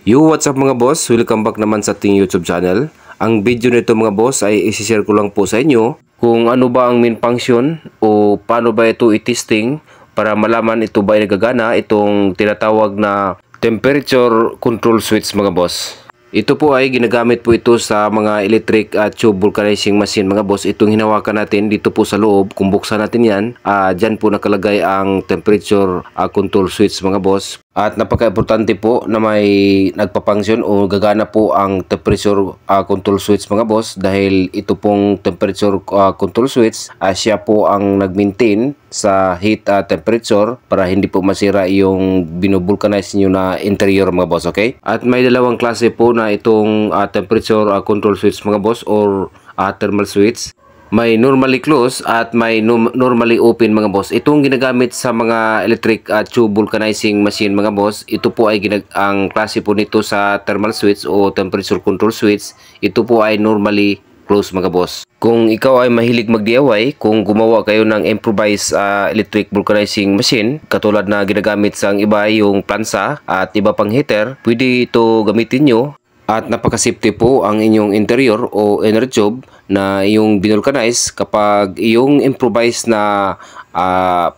Yo, what's up mga boss? Welcome back naman sa ating YouTube channel. Ang video nito mga boss ay isi-share ko lang po sa inyo kung ano ba ang main function o paano ba ito i-testing para malaman ito ba ay nagagana itong tinatawag na temperature control switch mga boss. Ito po ay ginagamit po ito sa mga electric tube vulcanizing machine mga boss. Itong hinawakan natin dito po sa loob, kung buksan natin yan, dyan po nakalagay ang temperature control switch mga boss. At napaka-importante po na may nagpapangsyon o gagana po ang temperature control switch mga boss, dahil ito pong temperature control switch siya po ang nag-maintain sa heat temperature para hindi po masira yung binubulkanize nyo na interior mga boss, okay? At may dalawang klase po na itong temperature control switch mga boss or thermal switch. May normally closed at may normally open mga boss. Itong ginagamit sa mga electric tube vulcanizing machine mga boss, ito po ay ang klase po nito sa thermal switch o temperature control switch. Ito po ay normally closed mga boss. Kung ikaw ay mahilig mag-DIY, kung gumawa kayo ng improvised electric vulcanizing machine, katulad na ginagamit sa iba yung plansa at iba pang heater, pwede ito gamitin nyo. At napaka-safety po ang inyong interior o inner tube na yung binulcanize kapag yung improvise na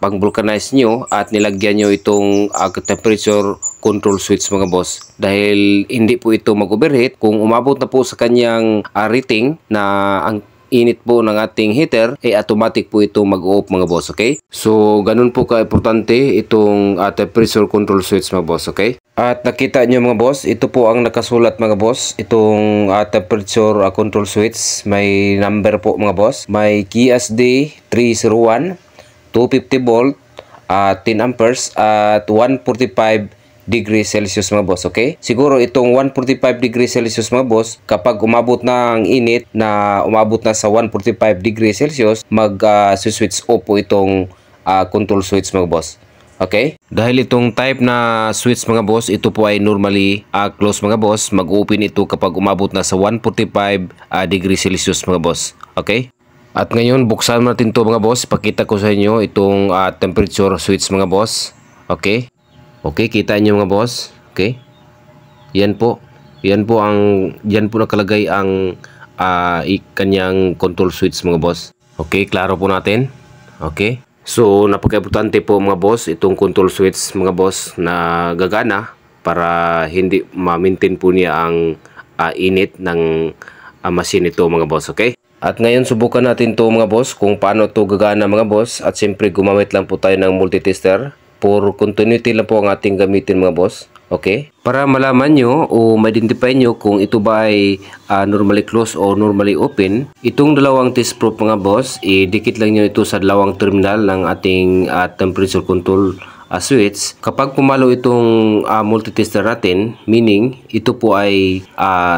pang-vulcanize nyo at nilagyan nyo itong temperature control switch mga boss. Dahil hindi po ito mag-overheat, kung umabot na po sa kanyang rating na ang init po ng ating heater, automatic po ito mag-off mga boss, okay? So, ganun po ka-importante itong temperature control switch mga boss, okay? At nakita nyo mga boss, ito po ang nakasulat mga boss, itong temperature control switch. May number po mga boss, may KSD 301, 250 volt, 10 amperes at 145 degrees Celsius mga boss, okay? Siguro itong 145 degrees Celsius mga boss, kapag umabot na ang init na umabot na sa 145 degrees Celsius, mag-switch off po itong control switch mga boss. Okay? Dahil itong type na switch mga boss, ito po ay normally close mga boss. Mag-open ito kapag umabot na sa 145 degrees Celsius mga boss. Okay? At ngayon, buksan natin to mga boss. Pakita ko sa inyo itong temperature switch mga boss. Okay? Okay, kita nyo mga boss. Okay? Yan po. Yan po nakalagay ang kanyang control switch mga boss. Okay, klaro po natin. Okay? So, napaka-importante po mga boss itong control switch mga boss na gagana para hindi ma-maintain po niya ang init ng machine ito mga boss, okay? At ngayon subukan natin to mga boss kung paano to gagana mga boss, at siyempre gumamit lang po tayo ng multitester. For continuity lang po ang ating gamitin mga boss, okay? Para malaman nyo o ma-identify nyo kung ito ba ay normally closed o normally open, itong dalawang test probe mga boss, idikit lang nyo ito sa dalawang terminal ng ating temperature control switch. Kapag pumalo itong multitester natin, meaning ito po ay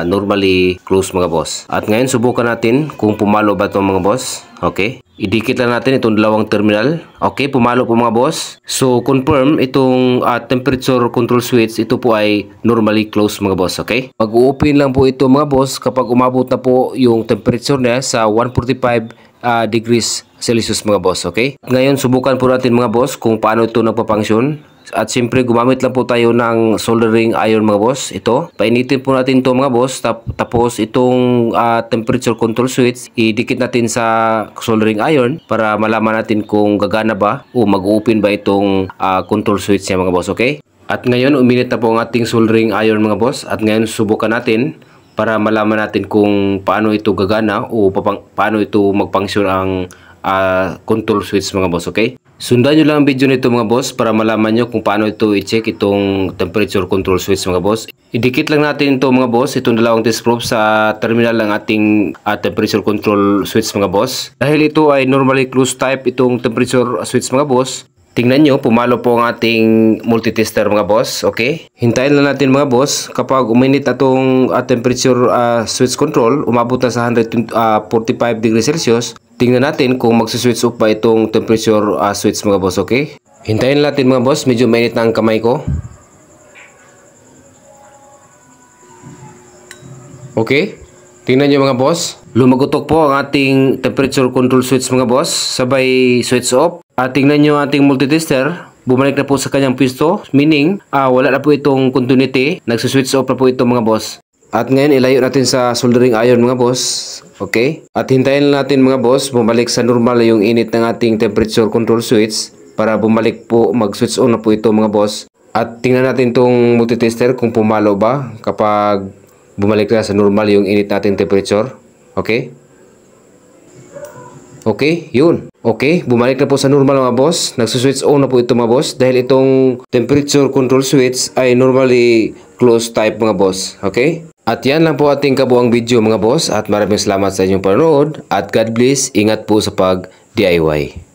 normally closed mga boss. At ngayon subukan natin kung pumalo ba ito mga boss, okay? Idikit lang natin itong dalawang terminal. Okay, pumalo po mga boss. So, confirm itong temperature control switch, ito po ay normally closed mga boss, okay? Mag-open lang po ito mga boss kapag umabot na po yung temperature niya sa 145 degrees Celsius mga boss, okay? Ngayon, subukan po natin mga boss kung paano ito nagpapangsyon. At siyempre, gumamit lang po tayo ng soldering iron mga boss. Ito, painitin po natin ito mga boss. Tapos itong temperature control switch, idikit natin sa soldering iron para malaman natin kung gagana ba o mag-open ba itong control switch niya mga boss, okay? At ngayon, uminit na po ang ating soldering iron mga boss. At ngayon, subukan natin para malaman natin kung paano ito gagana o paano ito magpangsyon ang control switch mga boss, okay? Sundan nyo lang ang video nito mga boss para malaman nyo kung paano ito i-check itong temperature control switch mga boss. Idikit lang natin ito mga boss, itong dalawang test probe sa terminal ng ating temperature control switch mga boss. Dahil ito ay normally closed type itong temperature switch mga boss, tingnan nyo, pumalo po ang ating multitester mga boss, okay? Hintayin lang natin mga boss, kapag uminit na itong temperature switch control, umabot na sa 145 degrees Celsius, tingnan natin kung magsuswitch off ba itong temperature switch mga boss, okay? Hintayin natin mga boss, medyo mainit na ang kamay ko. Okay? Tingnan nyo mga boss, lumagotok po ang ating temperature control switch mga boss, sabay switch off. At tingnan nyo ating multitester, bumalik na po sa kanyang pwesto, meaning wala na po itong continuity, nagsuswitch off na po ito mga boss. At ngayon ilayo natin sa soldering iron mga boss. Okay? At hintayin natin mga boss bumalik sa normal yung init ng ating temperature control switch para bumalik po mag-switch on na po ito mga boss. At tingnan natin tong multitester kung pumalo ba kapag bumalik na sa normal yung init natin temperature. Okay? Okay, yun. Okay, bumalik na po sa normal mga boss. Nagsuswitch on na po ito mga boss dahil itong temperature control switch ay normally closed type mga boss. Okay? At yan lang po ating kabuang video mga boss at maraming salamat sa inyong panonood at God bless. Ingat po sa pag-DIY.